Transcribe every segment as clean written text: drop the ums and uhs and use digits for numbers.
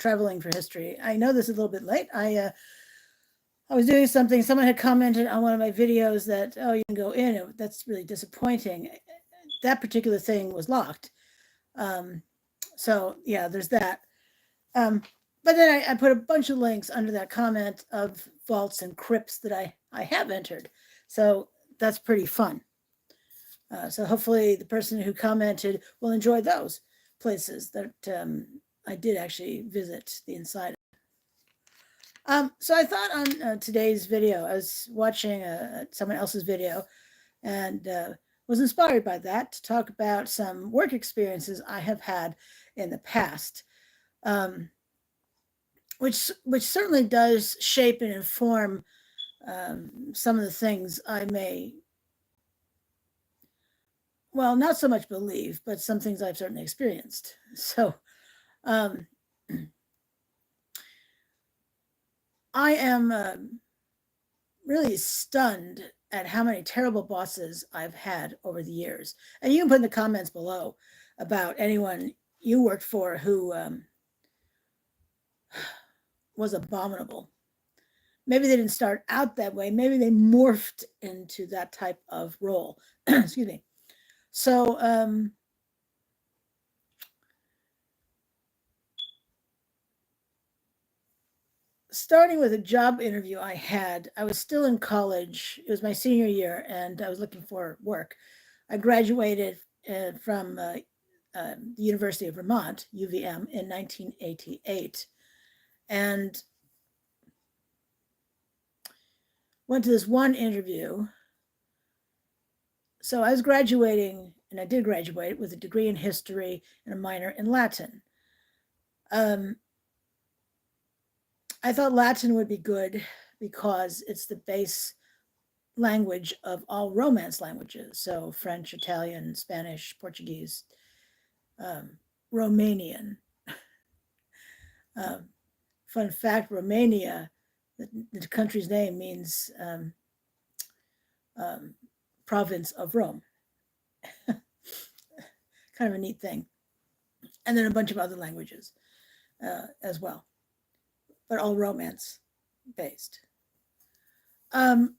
traveling for history. I know this is a little bit late. I was doing something. Someone had commented on one of my videos that, oh, you can go in. That's really disappointing. That particular thing was locked. So yeah, there's that. But then I put a bunch of links under that comment of vaults and crypts that I have entered. So that's pretty fun. So hopefully the person who commented will enjoy those places that I did actually visit the inside. So I thought on today's video, I was watching someone else's video and was inspired by that to talk about some work experiences I have had in the past, which certainly does shape and inform some of the things I may, well, not so much believe, but some things I've certainly experienced. So I am really stunned at how many terrible bosses I've had over the years. And you can put in the comments below about anyone you worked for who was abominable. Maybe they didn't start out that way. Maybe they morphed into that type of role. Excuse me. So starting with a job interview I had, I was still in college. It was my senior year, and I was looking for work. I graduated from the University of Vermont, UVM, in 1988, and went to this one interview. So I was graduating, and I did graduate with a degree in history and a minor in Latin. I thought Latin would be good because it's the base language of all Romance languages. So French, Italian, Spanish, Portuguese, Romanian. Fun fact, Romania, the country's name means province of Rome. Kind of a neat thing. And then a bunch of other languages as well, but all Romance based. And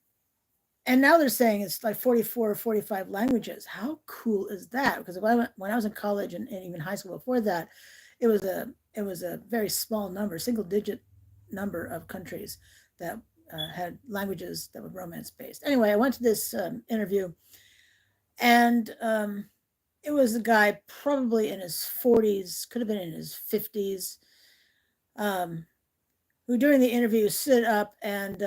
now they're saying it's like 44 or 45 languages. How cool is that? Because when I was in college and even high school before that, it was a very small number, single digit number of countries that had languages that were Romance based. Anyway, I went to this interview, and it was a guy probably in his 40s, could have been in his 50s, who during the interview stood up and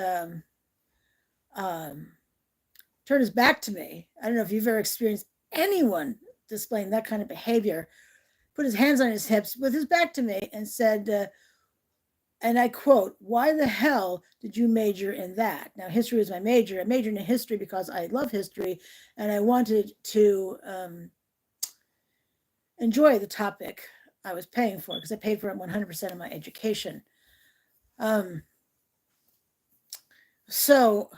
turned his back to me. I don't know if you've ever experienced anyone displaying that kind of behavior. Put his hands on his hips with his back to me and said, and I quote, "Why the hell did you major in that?" Now, history was my major. I majored in history because I love history and I wanted to enjoy the topic I was paying for, because I paid for it 100% of my education. So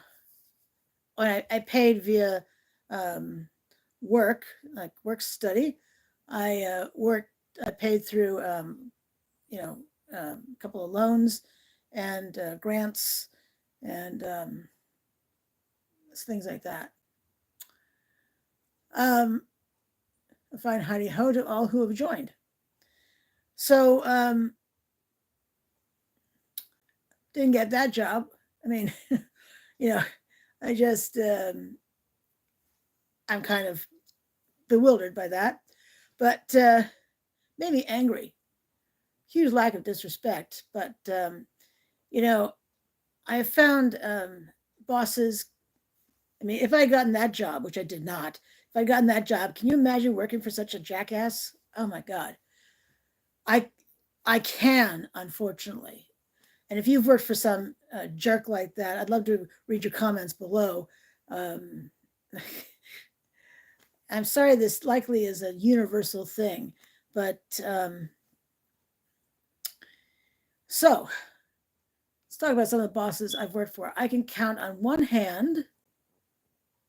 when I paid via work, like work study, I paid through, a couple of loans and grants and things like that. A fine howdy ho to all who have joined. So didn't get that job. I mean, I just, I'm kind of bewildered by that, but maybe angry. Huge lack of disrespect. But, I have found bosses. I mean, if I had gotten that job, which I did not, if I'd gotten that job, can you imagine working for such a jackass? Oh my God. I can, unfortunately. And if you've worked for some jerk like that, I'd love to read your comments below. I'm sorry, this likely is a universal thing, but so let's talk about some of the bosses I've worked for. I can count on one hand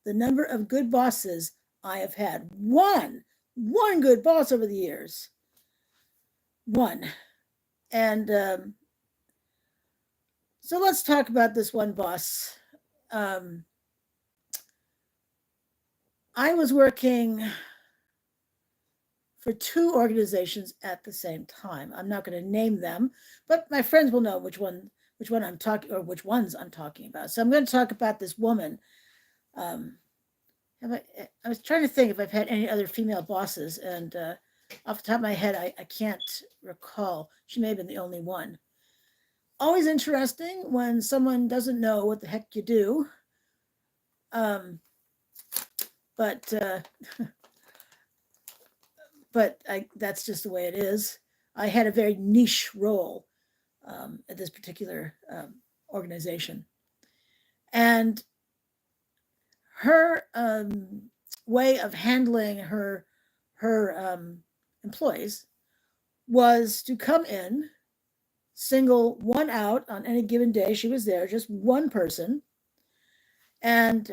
the number of good bosses I have had. One good boss over the years. One. And so let's talk about this one boss. Um, I was working for two organizations at the same time. I'm not going to name them, but my friends will know which one I'm talking, or which ones I'm talking about. So I'm going to talk about this woman. I was trying to think if I've had any other female bosses, and off the top of my head, I can't recall. She may have been the only one. Always interesting when someone doesn't know what the heck you do. Um, but that's just the way it is. I had a very niche role at this particular organization, and her way of handling her employees was to come in, single one out on any given day she was there, just one person, and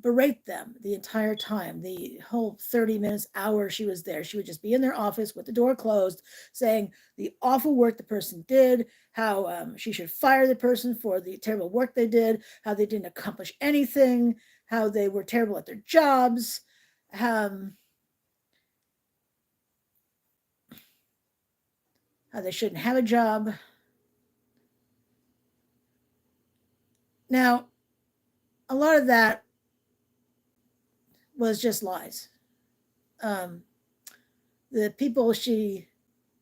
berate them the entire time, the whole 30 minutes, hour she was there. She would just be in their office with the door closed, saying the awful work the person did, how she should fire the person for the terrible work they did, how they didn't accomplish anything, how they were terrible at their jobs, how they shouldn't have a job. Now, a lot of that was just lies. The people she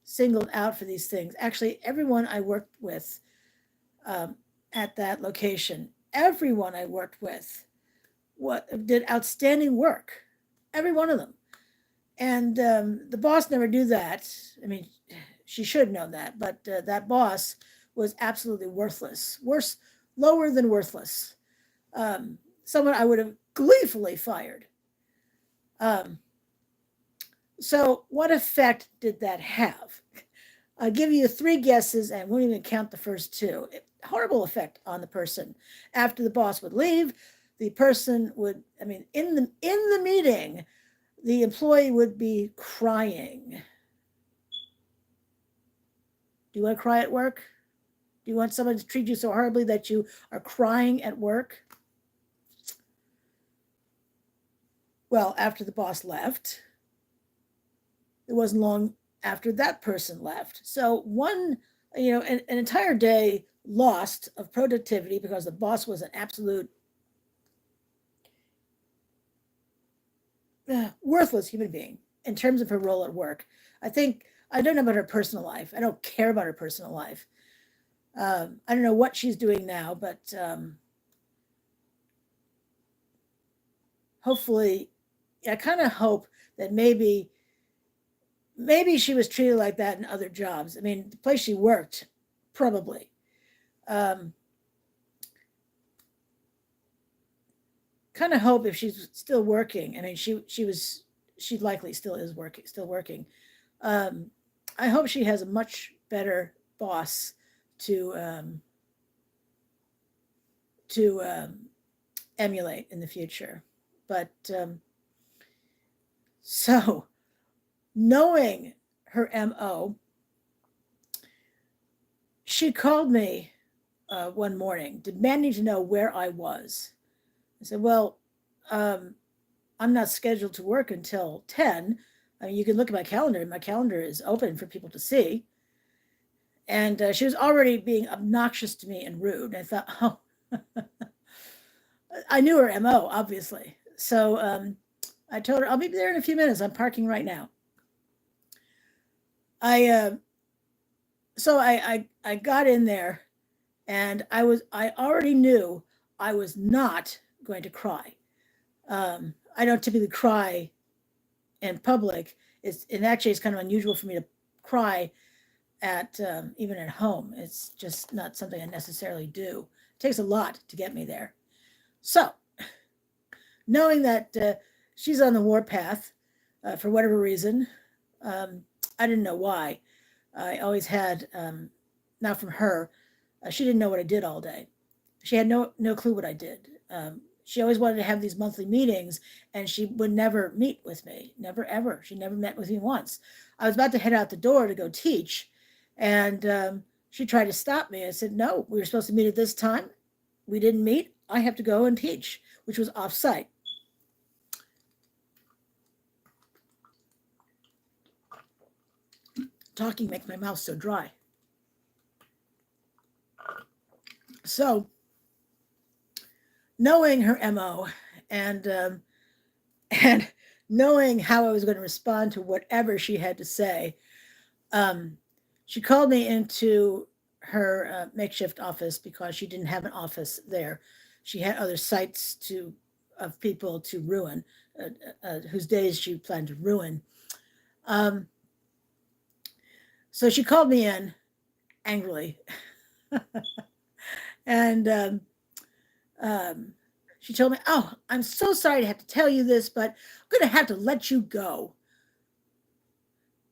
singled out for these things, actually, everyone I worked with at that location, everyone I worked with did outstanding work, every one of them. And the boss never knew that. I mean, she should know that, but that boss was absolutely worthless, lower than worthless. Someone I would have gleefully fired. So, what effect did that have? I'll give you three guesses and won't even count the first two. Horrible effect on the person. After the boss would leave, the person would, in the meeting, the employee would be crying. Do you want to cry at work? Do you want someone to treat you so horribly that you are crying at work? Well, after the boss left, it wasn't long after that person left. So an entire day lost of productivity because the boss was an absolute worthless human being in terms of her role at work. I don't know about her personal life. I don't care about her personal life. I don't know what she's doing now, but hopefully, I kind of hope that maybe she was treated like that in other jobs. I mean, the place she worked, probably. Kind of hope if she's still working. I mean, she likely still is working. I hope she has a much better boss to emulate in the future. But so, knowing her MO, she called me one morning demanding to know where I was. I said, well, I'm not scheduled to work until 10. I mean, you can look at my calendar. My calendar is open for people to see. And she was already being obnoxious to me and rude. And I thought, oh, I knew her MO, obviously. So I told her, I'll be there in a few minutes. I'm parking right now. I got in there, and I already knew I was not going to cry. I don't typically cry in public. It's kind of unusual for me to cry at even at home. It's just not something I necessarily do. It takes a lot to get me there. So, knowing that she's on the warpath for whatever reason, I didn't know why. I always had, not from her, she didn't know what I did all day. She had no clue what I did. She always wanted to have these monthly meetings, and she would never meet with me. Never, ever. She never met with me once. I was about to head out the door to go teach, And she tried to stop me. I said, no, we were supposed to meet at this time. We didn't meet. I have to go and teach, which was off site. Talking makes my mouth so dry. So, knowing her MO and knowing how I was going to respond to whatever she had to say, she called me into her makeshift office because she didn't have an office there. She had other sites of people to ruin, whose days she planned to ruin. So she called me in angrily, and she told me, "Oh, I'm so sorry to have to tell you this, but I'm going to have to let you go."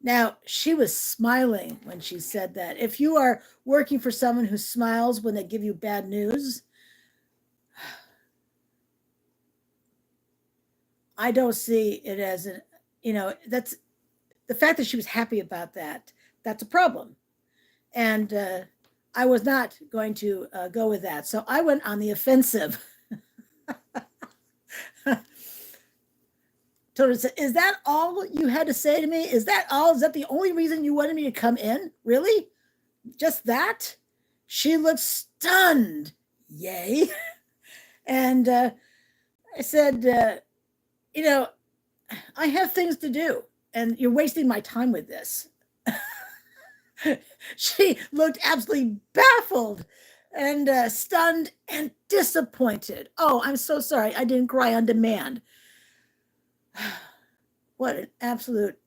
Now, she was smiling when she said that. If you are working for someone who smiles when they give you bad news, I don't see it as that's the fact that she was happy about that. That's a problem. And I was not going to go with that. So I went on the offensive. Told her, is that all you had to say to me? Is that all? Is that the only reason you wanted me to come in? Really? Just that? She looked stunned. Yay. And I said, I have things to do, and you're wasting my time with this. She looked absolutely baffled and stunned and disappointed. Oh, I'm so sorry. I didn't cry on demand. What an absolute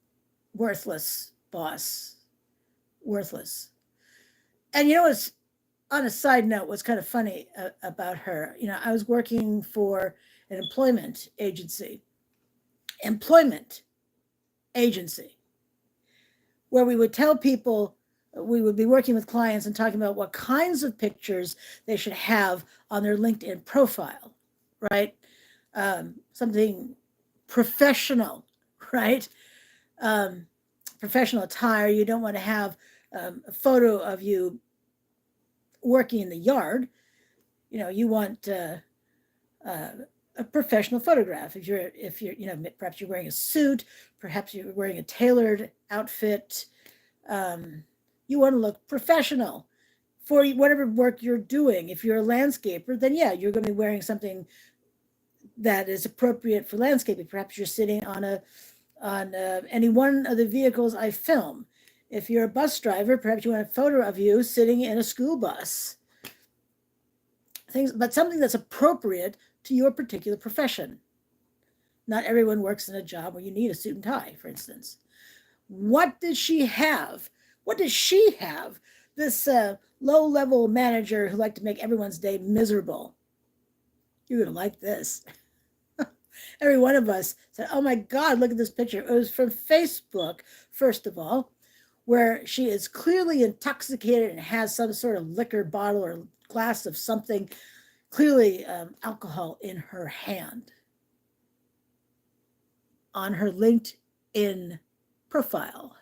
worthless boss. Worthless. And what's on a side note, what's kind of funny about her, I was working for an employment agency, where we would tell people, we would be working with clients and talking about what kinds of pictures they should have on their LinkedIn profile, right? Something professional, right? Professional attire. You don't want to have a photo of you working in the yard. You want a professional photograph. If you're, perhaps you're wearing a suit, perhaps you're wearing a tailored outfit. You want to look professional for whatever work you're doing. If you're a landscaper, then yeah, you're going to be wearing something that is appropriate for landscaping. Perhaps you're sitting on any one of the vehicles I film. If you're a bus driver, perhaps you want a photo of you sitting in a school bus. But something that's appropriate to your particular profession. Not everyone works in a job where you need a suit and tie, for instance. What did she have? What does she have? This low-level manager who liked to make everyone's day miserable. You're going to like this. Every one of us said, oh my God, look at this picture. It was from Facebook, first of all, where she is clearly intoxicated and has some sort of liquor bottle or glass of something, clearly alcohol in her hand. On her LinkedIn profile,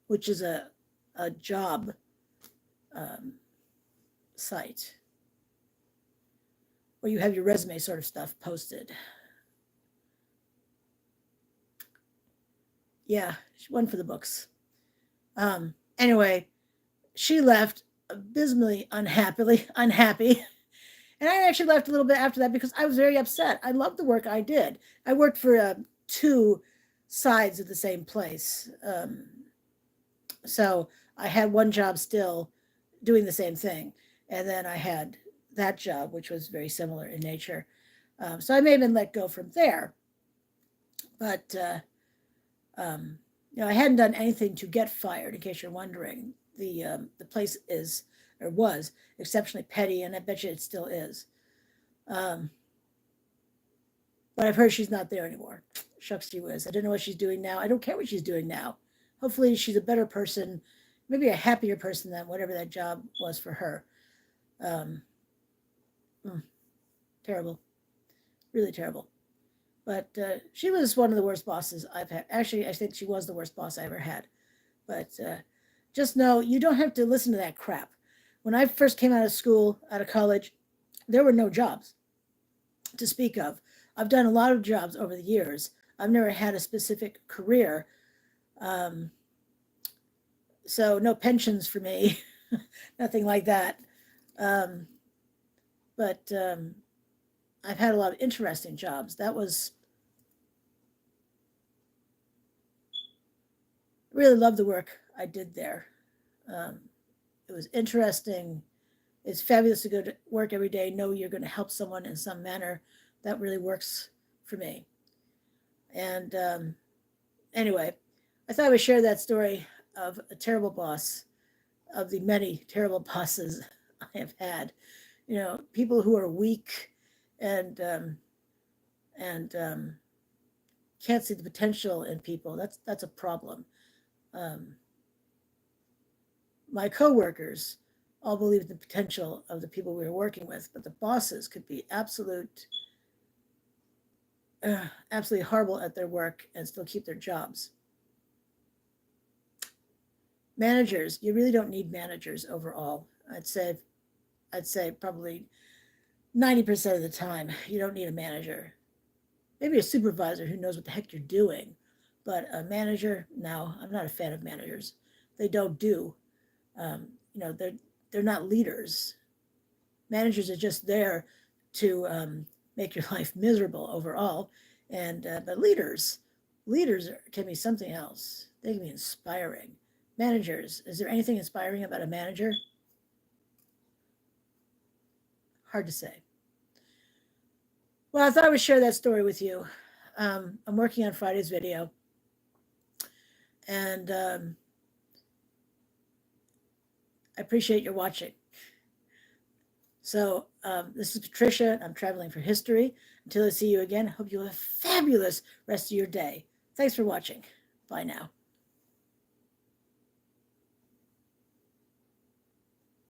which is a job site where you have your resume sort of stuff posted. Yeah, one for the books. Anyway, she left abysmally unhappy. And I actually left a little bit after that because I was very upset. I loved the work I did. I worked for two sides of the same place. So I had one job still doing the same thing. And then I had that job, which was very similar in nature. So I may have been let go from there. But, I hadn't done anything to get fired, in case you're wondering. The place is, or was, exceptionally petty, and I bet you it still is. But I've heard she's not there anymore. Shucks, she whiz. I don't know what she's doing now. I don't care what she's doing now. Hopefully she's a better person, maybe a happier person than whatever that job was for her. Terrible. Really terrible. But she was one of the worst bosses I've had. Actually, I think she was the worst boss I ever had. But just know you don't have to listen to that crap. When I first came out of school, out of college, there were no jobs to speak of. I've done a lot of jobs over the years. I've never had a specific career. Um, so no pensions for me, nothing like that. Um, but I've had a lot of interesting jobs. That was really loved the work I did there. Um, it was interesting. It's fabulous to go to work every day, know you're going to help someone in some manner. That really works for me. And anyway, I thought I would share that story of a terrible boss, of the many terrible bosses I have had. You know, people who are weak and and can't see the potential in people. That's a problem. Um, my coworkers all believe in the potential of the people we were working with, but the bosses could be absolutely horrible at their work and still keep their jobs. Managers, you really don't need managers overall. I'd say probably 90% of the time you don't need a manager. Maybe a supervisor who knows what the heck you're doing, but a manager, no, I'm not a fan of managers. They don't do. They're not leaders. Managers are just there to make your life miserable overall, and but leaders can be something else. They can be inspiring. Managers, is there anything inspiring about a manager? Hard to say. Well, I thought I would share that story with you. I'm working on Friday's video, and I appreciate your watching. So this is Patricia. I'm traveling for history. Until I see you again, I hope you have a fabulous rest of your day. Thanks for watching. Bye now.